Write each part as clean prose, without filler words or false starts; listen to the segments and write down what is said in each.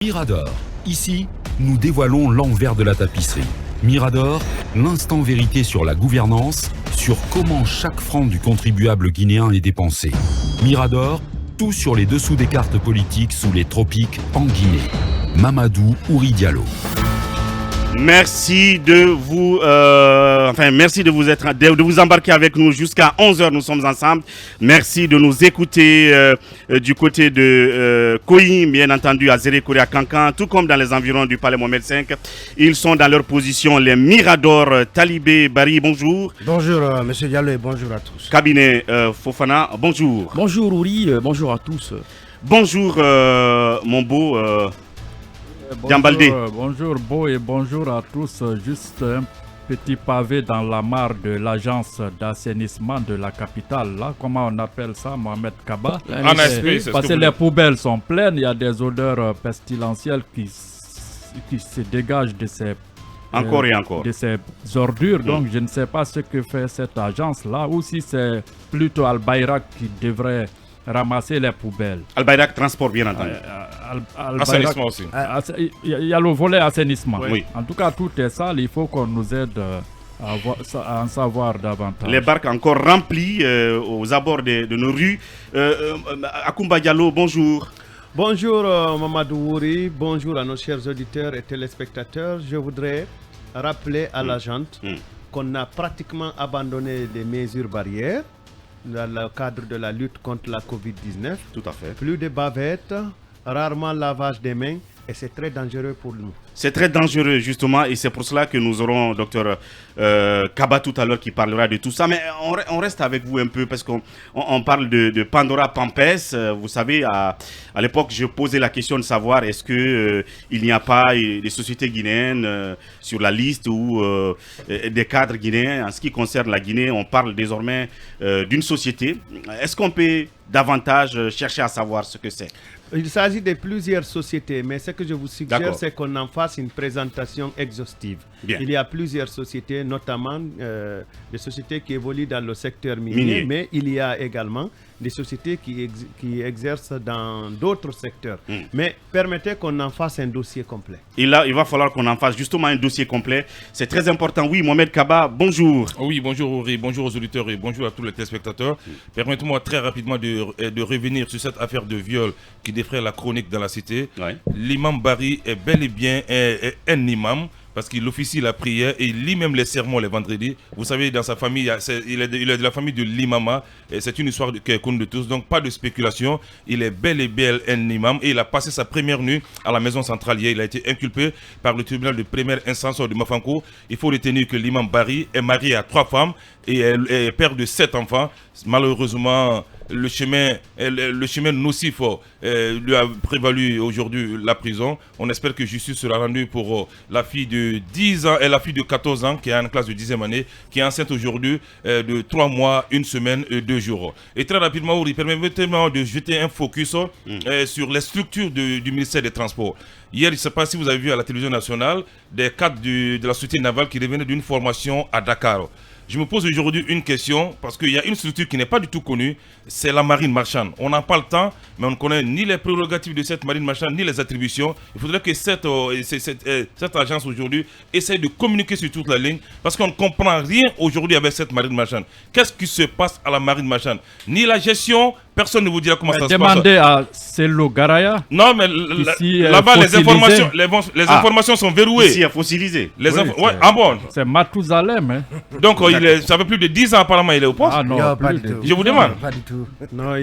Mirador. Ici, nous dévoilons l'envers de la tapisserie. Mirador, l'instant vérité sur la gouvernance, sur comment chaque franc du contribuable guinéen est dépensé. Mirador, tout sur les dessous des cartes politiques sous les tropiques en Guinée. Mamadou Ouri Diallo. Merci de vous embarquer avec nous jusqu'à 11h. Nous sommes ensemble. Merci de nous écouter du côté de Koyi, bien entendu, à Zérékouri, à Kankan, tout comme dans les environs du Palais Mohamed V. Ils sont dans leur position, les Mirador. Talibé Bari, bonjour. Bonjour, monsieur Diallo, et bonjour à tous. Cabinet Fofana, bonjour. Bonjour Ouri, bonjour à tous. Bonjour, mon beau. Bonjour Beau et bonjour à tous. Juste un petit pavé dans la mare de l'agence d'assainissement de la capitale. Là, comment on appelle ça, Mohamed Kaba? Parce que les poubelles sont pleines, il y a des odeurs pestilentielles qui se dégagent de ces encore et encore de ces ordures. Donc je ne sais pas ce que fait cette agence-là, ou si c'est plutôt Al-Bayrak qui devrait ramasser les poubelles. Al-Bayrak transport, bien entendu. Assainissement aussi. Il y a le volet assainissement. Oui. En tout cas, tout est sale. Il faut qu'on nous aide à en savoir davantage. Les barques encore remplies aux abords de nos rues. Akoumba Diallo, bonjour. Bonjour Mamadou Ouri, bonjour à nos chers auditeurs et téléspectateurs. Je voudrais rappeler à la gente qu'on a pratiquement abandonné les mesures barrières dans le cadre de la lutte contre la Covid-19. Tout à fait. Plus de bavettes, rarement lavage des mains, et c'est très dangereux pour nous. C'est très dangereux justement, et c'est pour cela que nous aurons Dr Kaba tout à l'heure qui parlera de tout ça. Mais on reste avec vous un peu parce qu'on parle de Pandora Pampès. Vous savez, à l'époque, je posais la question de savoir est-ce que il n'y a pas des sociétés guinéennes sur la liste ou des cadres guinéens. En ce qui concerne la Guinée, on parle désormais d'une société. Est-ce qu'on peut davantage chercher à savoir ce que c'est? Il s'agit de plusieurs sociétés, mais ce que je vous suggère, c'est qu'on en fasse une présentation exhaustive. Bien. Il y a plusieurs sociétés, notamment des sociétés qui évoluent dans le secteur minier, mais il y a également des sociétés qui exercent dans d'autres secteurs. Mais permettez qu'on en fasse un dossier complet. Il va falloir qu'on en fasse justement un dossier complet. C'est très important. Oui, Mohamed Kaba, bonjour. Oui, bonjour Ouri, bonjour aux auditeurs et bonjour à tous les téléspectateurs. Permettez-moi très rapidement de revenir sur cette affaire de viol qui défraie la chronique dans la cité. Ouais. L'imam Bari est bel et bien un imam, parce qu'il officie la prière et il lit même les sermons les vendredis. Vous savez, dans sa famille, il est de la famille de l'imama. C'est une histoire qui est connue de tous, donc pas de spéculation. Il est bel et bien un imam et il a passé sa première nuit à la maison centrale hier. Il a été inculpé par le tribunal de première instance de Mafanko. Il faut retenir que l'imam Bari est marié à 3 femmes et est père de 7 enfants. Malheureusement, le chemin nocif lui a prévalu aujourd'hui la prison. On espère que justice sera rendue pour la fille de 10 ans et la fille de 14 ans qui est en classe de 10e année, qui est enceinte aujourd'hui de 3 mois, 1 semaine et 2 jours. Et très rapidement, il permet de jeter un focus sur les structures du ministère des Transports. Hier, je ne sais pas si vous avez vu à la télévision nationale des cadres de la société navale qui revenaient d'une formation à Dakar. Je me pose aujourd'hui une question, parce qu'il y a une structure qui n'est pas du tout connue, c'est la marine marchande. On n'a pas le temps, mais on ne connaît ni les prérogatives de cette marine marchande, ni les attributions. Il faudrait que cette agence aujourd'hui essaye de communiquer sur toute la ligne, parce qu'on ne comprend rien aujourd'hui avec cette marine marchande. Qu'est-ce qui se passe à la marine marchande? Ni la gestion, personne ne vous dira comment ça se passe. Demandez à Celo Garaya. Non, mais là-bas, les informations sont verrouillées. Ici, à fossiliser. Ah bon? C'est Matousalem. Hein. Donc, ça fait plus de 10 ans apparemment il est au poste. Ah non, pas du tout. Je vous demande. Pas du tout. Non,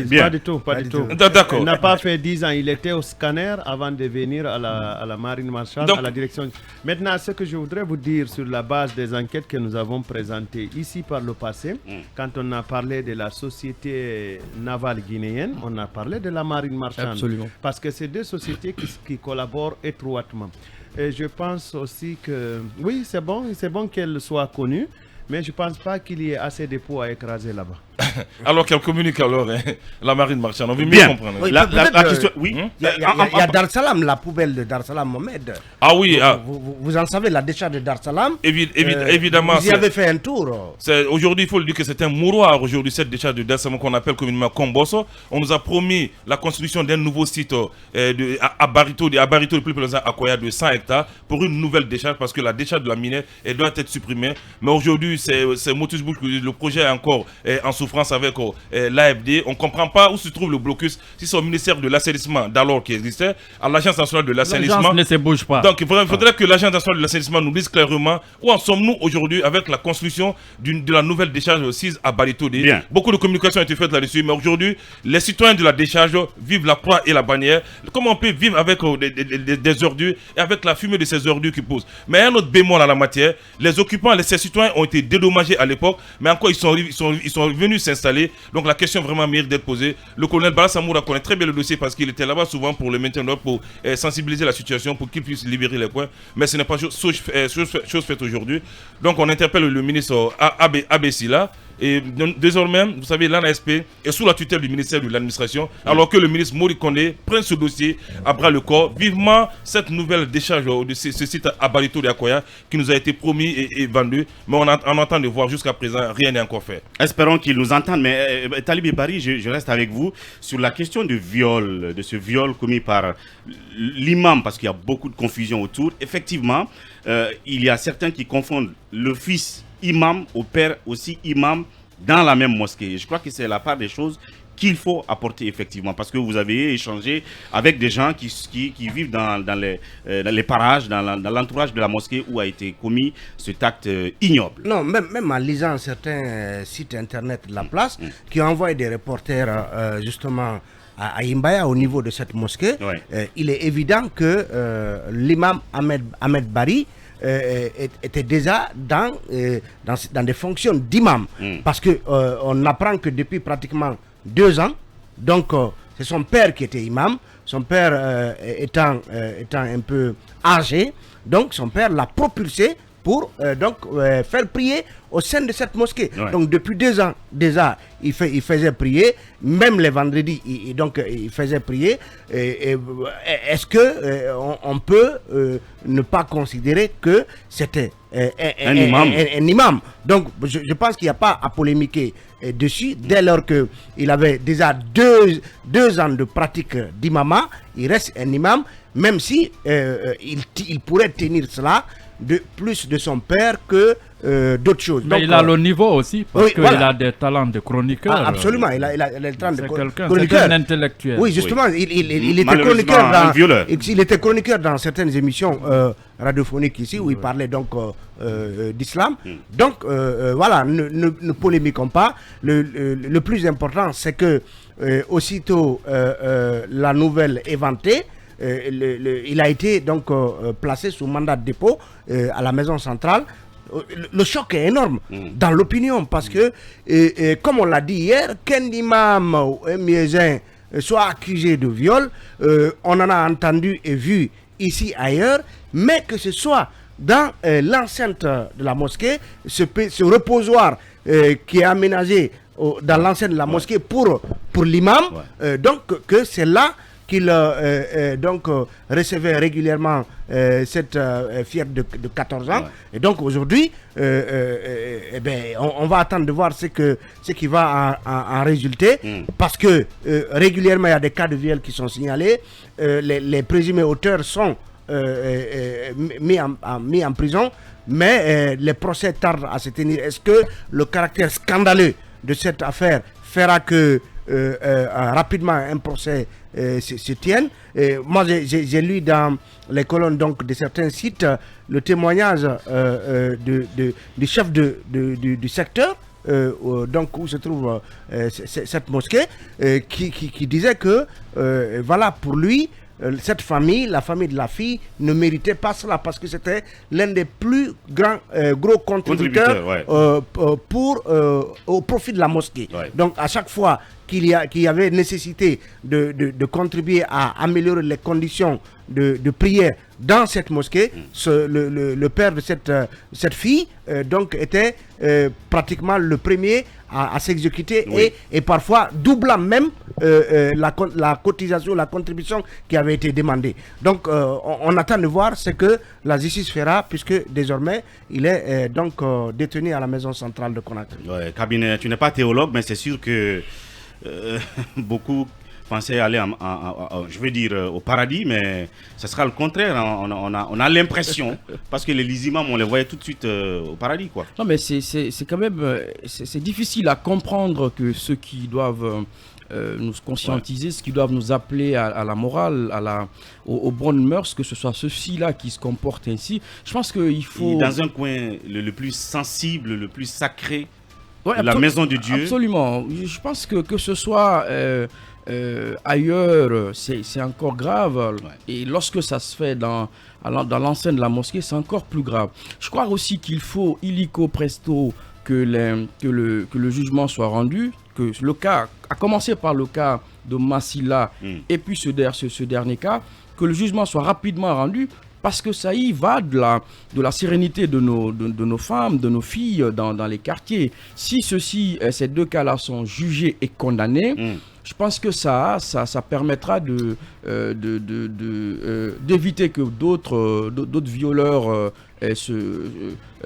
pas du tout. D'accord. Il n'a pas fait 10 ans. Il était au scanner avant de venir à la marine marchande, à la direction. Maintenant, ce que je voudrais vous dire sur la base des enquêtes que nous avons présentées ici par le passé, quand on a parlé de la société navale guinéenne, on a parlé de la marine marchande. Absolument. Parce que c'est deux sociétés qui collaborent étroitement. Et je pense aussi que, oui, c'est bon qu'elle soit connue. Mais je ne pense pas qu'il y ait assez de poids à écraser là-bas. Alors qu'elle communique alors, la marine marchande. On veut mieux comprendre. Oui, la question, oui. Il y a Dar Salam, la poubelle de Dar Salam, Mohamed. Ah oui. Vous en savez, la décharge de Dar Salam. Évidemment. Vous y avez fait un tour. Aujourd'hui, il faut le dire que c'est un mouroir, aujourd'hui, cette décharge de Dar Salam qu'on appelle communément Kombosso. On nous a promis la construction d'un nouveau site à Barito, plus précisément à Koya, de 100 hectares pour une nouvelle décharge, parce que la décharge de la Minette, elle doit être supprimée. Mais aujourd'hui, c'est Motus Bush, le projet est encore en souffrance avec l'AFD. On ne comprend pas où se trouve le blocus. Si c'est au ministère de l'assainissement d'alors qui existait, à l'Agence nationale de l'assainissement. L'agence ne se bouge pas. Donc il faudrait que l'Agence nationale de l'assainissement nous dise clairement où en sommes-nous aujourd'hui avec la construction de la nouvelle décharge 6 à Baritodé. Beaucoup de communication a été faite là-dessus, mais aujourd'hui, les citoyens de la décharge vivent la croix et la bannière. Comment on peut vivre avec des ordures et avec la fumée de ces ordures qui poussent? Mais un autre bémol à la matière, les occupants, ces citoyens ont été dédommagés à l'époque, mais encore ils sont venus s'installer. Donc la question vraiment mérite d'être posée. Le colonel Bala Samoura connaît très bien le dossier parce qu'il était là-bas souvent pour le maintien de l'ordre, pour sensibiliser la situation, pour qu'il puisse libérer les coins. Mais ce n'est pas chose faite aujourd'hui. Donc on interpelle le ministre Abessila. Et désormais, vous savez, l'ANASP est sous la tutelle du ministère de l'administration, alors que le ministre Mori Kondé prenne ce dossier à bras le corps. Vivement cette nouvelle décharge de ce site à Barito de Akoya qui nous a été promis et vendu, mais on entend de voir jusqu'à présent, rien n'est encore fait. Espérons qu'ils nous entendent. Mais Talib Bari, je reste avec vous sur la question de viol, de ce viol commis par l'imam, parce qu'il y a beaucoup de confusion autour. Effectivement, il y a certains qui confondent le fils imam au père aussi imam dans la même mosquée. Je crois que c'est la part des choses qu'il faut apporter effectivement, parce que vous avez échangé avec des gens qui vivent dans les parages, dans l'entourage de la mosquée où a été commis cet acte ignoble. Non, même en lisant certains sites internet de la place qui envoient des reporters justement à Imbaya au niveau de cette mosquée, il est évident que l'imam Ahmed Bari était déjà dans des fonctions d'imam, parce que on apprend que depuis pratiquement 2 ans, donc c'est son père qui était imam, son père étant un peu âgé, donc son père l'a propulsé pour faire prier au sein de cette mosquée. Donc depuis 2 ans déjà, il faisait prier, même les vendredis, il faisait prier. Est-ce que on peut ne pas considérer que c'était un imam? Donc je pense qu'il n'y a pas à polémiquer dessus, dès lors qu'il avait déjà 2 ans de pratique d'imama, il reste un imam, même si il pourrait tenir cela plus de son père que d'autres choses. Mais donc, il a le niveau aussi, parce qu'il a des talents de chroniqueur. Absolument, il a des talents de chroniqueur. C'est un intellectuel. Oui, justement, il était chroniqueur il était chroniqueur dans certaines émissions radiophoniques ici, où il parlait donc d'islam. Donc, voilà, ne polémiquons pas. Le plus important, c'est que aussitôt la nouvelle est vantée, il a été donc placé sous mandat de dépôt à la maison centrale. Le choc est énorme dans l'opinion, parce que, comme on l'a dit hier, qu'un imam ou un muezzin soit accusé de viol, on en a entendu et vu ici ailleurs, mais que ce soit dans l'enceinte de la mosquée, ce reposoir qui est aménagé dans l'enceinte de la mosquée pour l'imam, donc que c'est là qu'il recevait régulièrement cette fillette de 14 ans. Et donc aujourd'hui, on va attendre de voir ce qui va en résulter, parce que régulièrement il y a des cas de viol qui sont signalés, les présumés auteurs sont mis en prison, mais les procès tardent à se tenir. Est-ce que le caractère scandaleux de cette affaire fera que rapidement un procès se tienne? Moi j'ai lu dans les colonnes donc de certains sites le témoignage du chef du secteur donc où se trouve cette mosquée, qui disait que voilà, pour lui cette famille, la famille de la fille, ne méritait pas cela, parce que c'était l'un des plus gros contributeurs au profit de la mosquée. Donc à chaque fois qu'il y avait nécessité de contribuer à améliorer les conditions de prière dans cette mosquée. Le père de cette fille donc était pratiquement le premier à s'exécuter et parfois doublant même la cotisation, la contribution qui avait été demandée. Donc on attend de voir ce que la justice fera, puisque désormais il est donc détenu à la maison centrale de Conakry. Ouais, Cabinet, tu n'es pas théologue, mais c'est sûr que beaucoup pensaient aller je veux dire au paradis, mais ce sera le contraire. On a l'impression, parce que les imams, on les voyait tout de suite au paradis, quoi. Non, mais c'est quand même c'est difficile à comprendre que ceux qui doivent nous conscientiser, ceux qui doivent nous appeler à la morale, aux bonnes mœurs, que ce soit ceux-ci-là qui se comportent ainsi. Je pense qu'il faut... Et dans un coin le plus sensible, le plus sacré, la maison de Dieu. Absolument. Je pense que ce soit ailleurs, c'est encore grave. Ouais. Et lorsque ça se fait dans l'enceinte de la mosquée, c'est encore plus grave. Je crois aussi qu'il faut illico presto que le jugement soit rendu, que le cas, à commencer par le cas de Massila et puis ce dernier cas, que le jugement soit rapidement rendu, parce que ça y va de la sérénité de nos femmes, de nos filles dans les quartiers. Si ces deux cas-là sont jugés et condamnés, je pense que ça permettra d'éviter que d'autres violeurs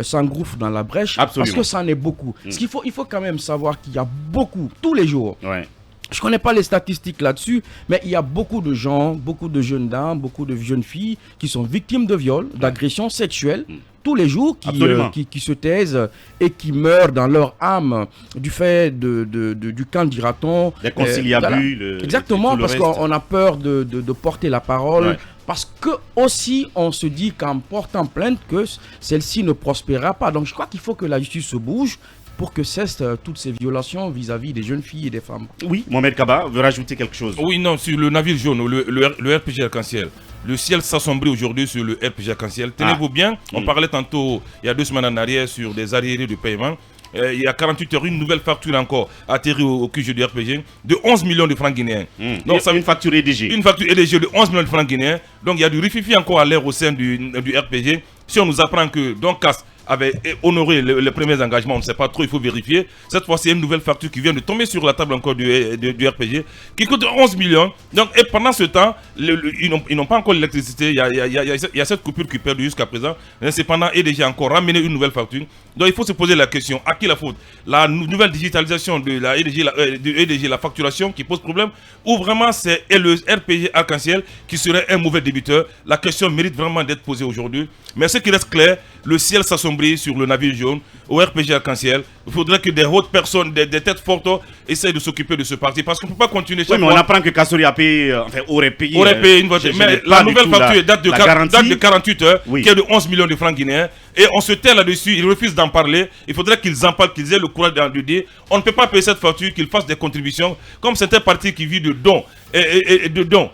s'engouffrent dans la brèche. Absolument. Parce que ça en est beaucoup. Il faut quand même savoir qu'il y a beaucoup, tous les jours. Ouais. Je ne connais pas les statistiques là-dessus, mais il y a beaucoup de gens, beaucoup de jeunes dames, beaucoup de jeunes filles qui sont victimes de viols, d'agressions sexuelles, tous les jours, qui se taisent et qui meurent dans leur âme du fait du camp, dira-t-on. Des conciliabules. Exactement, parce qu'on a peur de porter la parole. Ouais. Parce que aussi, on se dit qu'en portant plainte, que celle-ci ne prospérera pas. Donc je crois qu'il faut que la justice se bouge pour que cessent toutes ces violations vis-à-vis des jeunes filles et des femmes. Oui, Mohamed Kaba veut rajouter quelque chose. Oui, non, sur le navire jaune, le RPG Arc-en-Ciel. Le ciel s'assombrit aujourd'hui sur le RPG Arc-en-Ciel. Tenez-vous bien, on parlait tantôt, il y a 2 semaines en arrière, sur des arriérés de paiement. Il y a 48 heures, une nouvelle facture encore atterrie au QG du RPG de 11 millions de francs guinéens. Donc, ça une facture EDG. Une facture EDG de 11 millions de francs guinéens. Donc, il y a du rififi encore à l'air au sein du RPG. Si on nous apprend que Doncas avait honoré les premiers engagements, on ne sait pas trop, il faut vérifier. Cette fois, c'est une nouvelle facture qui vient de tomber sur la table encore du RPG, qui coûte 11 millions. Donc, et pendant ce temps, ils n'ont pas encore l'électricité. Il y a cette coupure qui perdure jusqu'à présent. Cependant, EDG a encore ramené une nouvelle facture. Donc, il faut se poser la question, à qui la faute? La nouvelle digitalisation de la EDG, la facturation qui pose problème, ou vraiment c'est le RPG Arc-en-Ciel qui serait un mauvais débiteur? La question mérite vraiment d'être posée aujourd'hui. Mais ce qui reste clair, le ciel s'assombrit sur le navire jaune, au RPG Arc-en-Ciel. Il faudrait que des hautes personnes, des têtes fortes, essayent de s'occuper de ce parti. Parce qu'on ne peut pas continuer chaque fois. On apprend que Kassori a payé, aurait payé une voiture. Mais la nouvelle facture date de 48 heures, qui est de 11 millions de francs guinéens. Et on se tait là-dessus, ils refusent d'en parler. Il faudrait qu'ils en parlent, qu'ils aient le courage de dire on ne peut pas payer cette facture, qu'ils fassent des contributions. Comme c'est un parti qui vit de dons et de dons.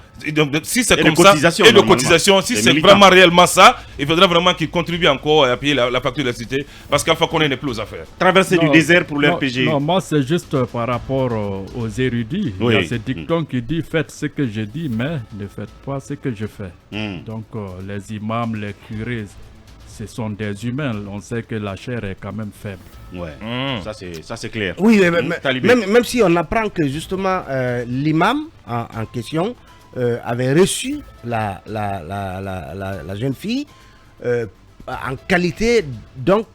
Si c'est comme ça, et de cotisation, si c'est vraiment réellement ça, il faudrait vraiment qu'ils contribuent encore à payer la facture d'électricité, parce qu'Alpha Condé n'est plus aux affaires. Traverser du désert pour le RPG. Non, moi c'est juste par rapport aux érudits. Il y a ce dicton qui dit faites ce que je dis, mais ne faites pas ce que je fais. Donc les imams, les curés, ce sont des humains. On sait que la chair est quand même faible. Ouais, ça c'est clair. Oui, même si on apprend que justement l'imam en question avait reçu la jeune fille en qualité donc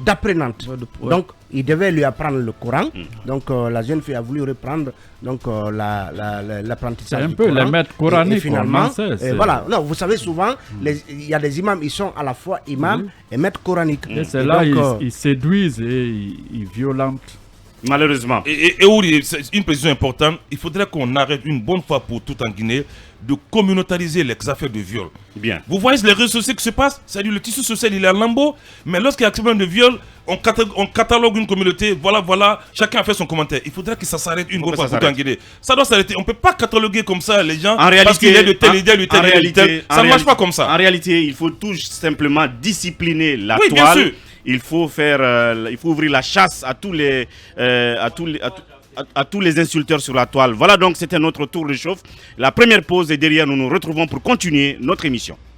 d'apprenante. Donc il devait lui apprendre le Coran. Donc la jeune fille a voulu reprendre donc l'apprentissage. C'est un peu les maîtres coraniques. Et finalement, voilà. Non, vous savez souvent, il y a des imams, ils sont à la fois imams et maîtres coraniques. Et c'est là ils séduisent et ils violentent. Malheureusement. Et c'est une précision importante, il faudrait qu'on arrête une bonne fois pour tout en Guinée de communautariser les affaires de viol. Bien. Vous voyez les réseaux sociaux qui se passent, c'est-à-dire le tissu social il est à lambeau, mais lorsqu'il y a un de viol, on catalogue une communauté, voilà, chacun a fait son commentaire. Il faudrait que ça s'arrête une bonne fois pour tout en Guinée. Ça doit s'arrêter, on ne peut pas cataloguer comme ça les gens parce qu'il est de telle idée, ça ne marche pas comme ça. En réalité, il faut tout simplement discipliner la toile. Bien sûr. il faut ouvrir la chasse à tous les insulteurs sur la toile. Voilà, donc c'était notre tour de chauffe. La première pause est derrière, nous nous retrouvons pour continuer notre émission.